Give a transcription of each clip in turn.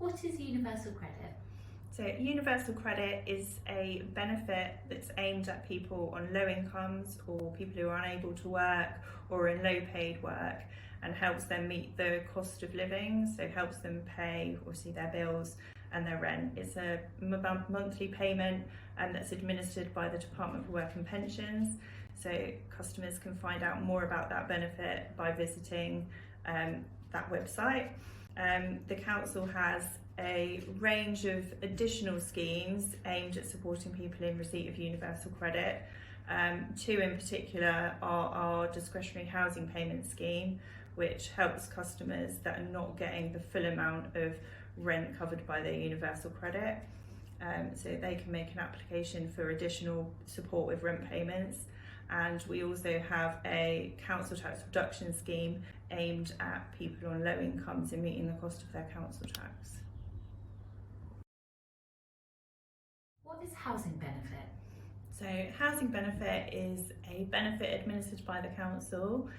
What is universal credit? So universal credit is a benefit that's aimed at people on low incomes or people who are unable to work or in low paid work, and helps them meet the cost of living, so helps them pay obviously their bills and their rent. It's a monthly payment that's administered by the Department for Work and Pensions, so customers can find out more about that benefit by visiting that website. The council has a range of additional schemes aimed at supporting people in receipt of universal credit. Two in particular are our discretionary housing payment scheme, which helps customers that are not getting the full amount of rent covered by their universal credit. So they can make an application for additional support with rent payments. And we also have a council tax reduction scheme aimed at people on low incomes in meeting the cost of their council tax. What is housing benefit? So housing benefit is a benefit administered by the council.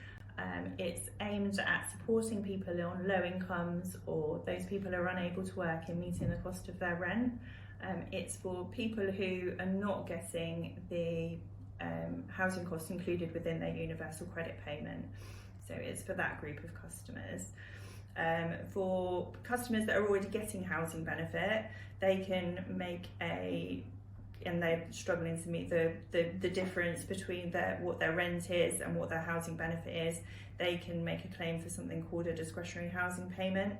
It's aimed at supporting people on low incomes or those people who are unable to work in meeting the cost of their rent. It's for people who are not getting the housing costs included within their universal credit payment. So it's for that group of customers. For customers that are already getting housing benefit, they can make and they're struggling to meet the difference between what their rent is and what their housing benefit is, they can make a claim for something called a discretionary housing payment,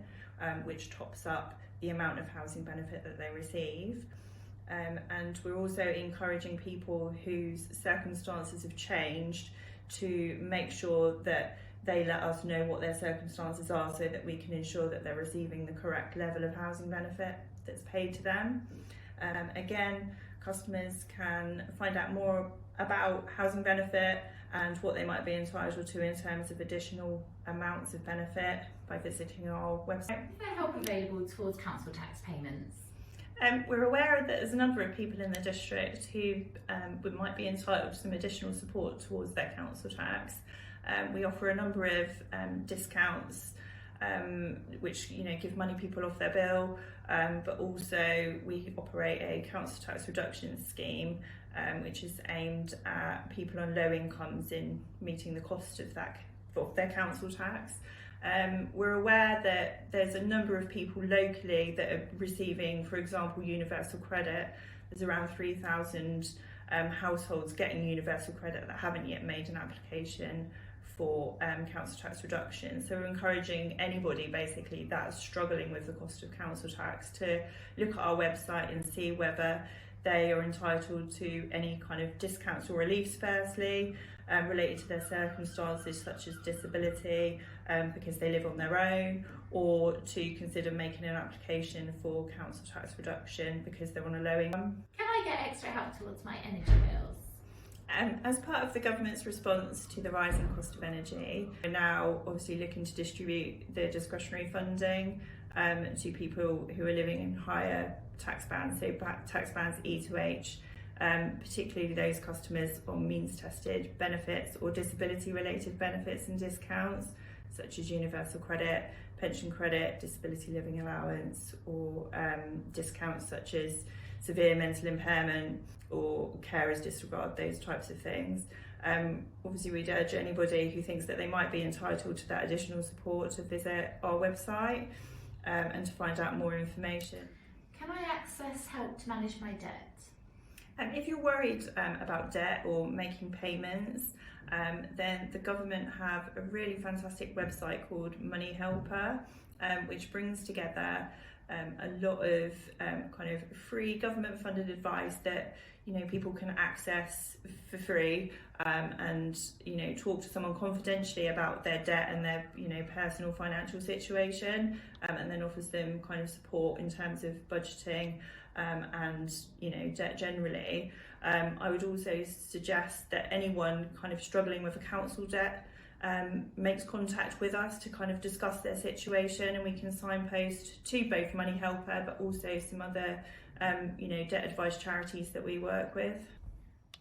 which tops up the amount of housing benefit that they receive. And we're also encouraging people whose circumstances have changed to make sure that they let us know what their circumstances are so that we can ensure that they're receiving the correct level of housing benefit that's paid to them. Again, customers can find out more about housing benefit and what they might be entitled to in terms of additional amounts of benefit by visiting our website. Is there help available towards council tax payments? We're aware that there's a number of people in the district who might be entitled to some additional support towards their council tax. We offer a number of discounts which give money people off their bill, but also we operate a council tax reduction scheme which is aimed at people on low incomes in meeting the cost of their council tax. We're aware that there's a number of people locally that are receiving, for example, universal credit. There's around 3,000 households getting universal credit that haven't yet made an application for council tax reduction. So we're encouraging anybody basically that's struggling with the cost of council tax to look at our website and see whether they are entitled to any kind of discounts or reliefs firstly, related to their circumstances such as disability, because they live on their own, or to consider making an application for council tax reduction because they're on a low income. Can I get extra help towards my energy bills? As part of the government's response to the rising cost of energy, we're now obviously looking to distribute the discretionary funding to people who are living in higher tax bands, so tax bands E to H, particularly those customers on means tested benefits or disability related benefits and discounts such as universal credit, pension credit, disability living allowance, or discounts such as severe mental impairment or carers disregard, those types of things. Obviously we'd urge anybody who thinks that they might be entitled to that additional support to visit our website and to find out more information. Can I access help to manage my debt? If you're worried about debt or making payments, then the government have a really fantastic website called Money Helper, which brings together a lot of kind of free government funded advice that people can access for free, and talk to someone confidentially about their debt and their personal financial situation, and then offers them kind of support in terms of budgeting and debt generally. I would also suggest that anyone kind of struggling with a council debt makes contact with us to kind of discuss their situation, and we can signpost to both Money Helper but also some other debt advice charities that we work with.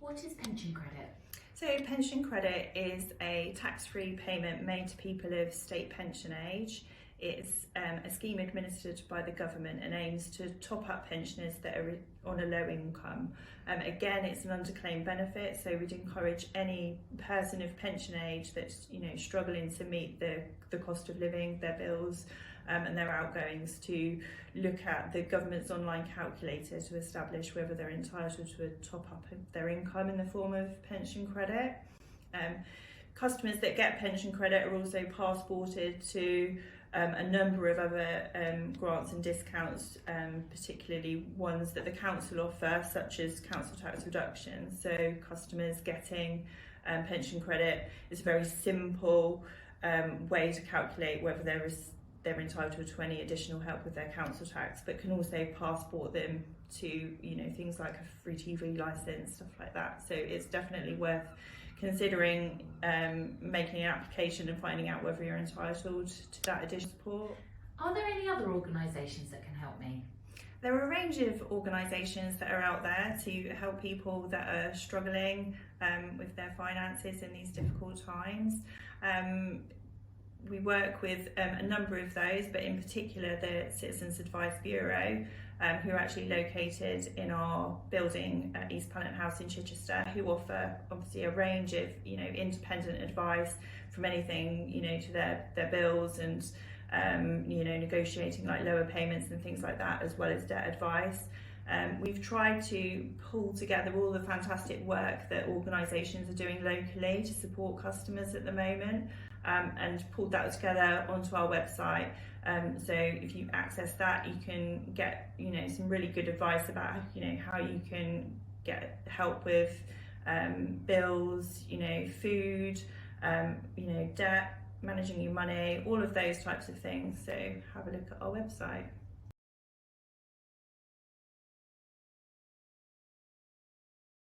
What is pension credit? So pension credit is a tax-free payment made to people of state pension age. It's a scheme administered by the government and aims to top up pensioners that are on a low income. Again, it's an underclaimed benefit, so we'd encourage any person of pension age that's struggling to meet the cost of living, their bills and their outgoings, to look at the government's online calculator to establish whether they're entitled to a top up of their income in the form of pension credit. Customers that get pension credit are also passported to a number of other grants and discounts, particularly ones that the council offer, such as council tax reductions. So customers getting pension credit is a very simple way to calculate whether they're entitled to any additional help with their council tax, but can also passport them to things like a free TV licence, stuff like that. So it's definitely worth considering making an application and finding out whether you're entitled to that additional support. Are there any other organisations that can help me? There are a range of organisations that are out there to help people that are struggling with their finances in these difficult times. We work with a number of those, but in particular the Citizens Advice Bureau, who are actually located in our building at East Pallant House in Chichester, who offer obviously a range of independent advice, from anything to their bills and negotiating like lower payments and things like that, as well as debt advice. We've tried to pull together all the fantastic work that organisations are doing locally to support customers at the moment, and pulled that together onto our website. So if you access that, you can get some really good advice about how you can get help with bills, food, debt, managing your money, all of those types of things. So have a look at our website.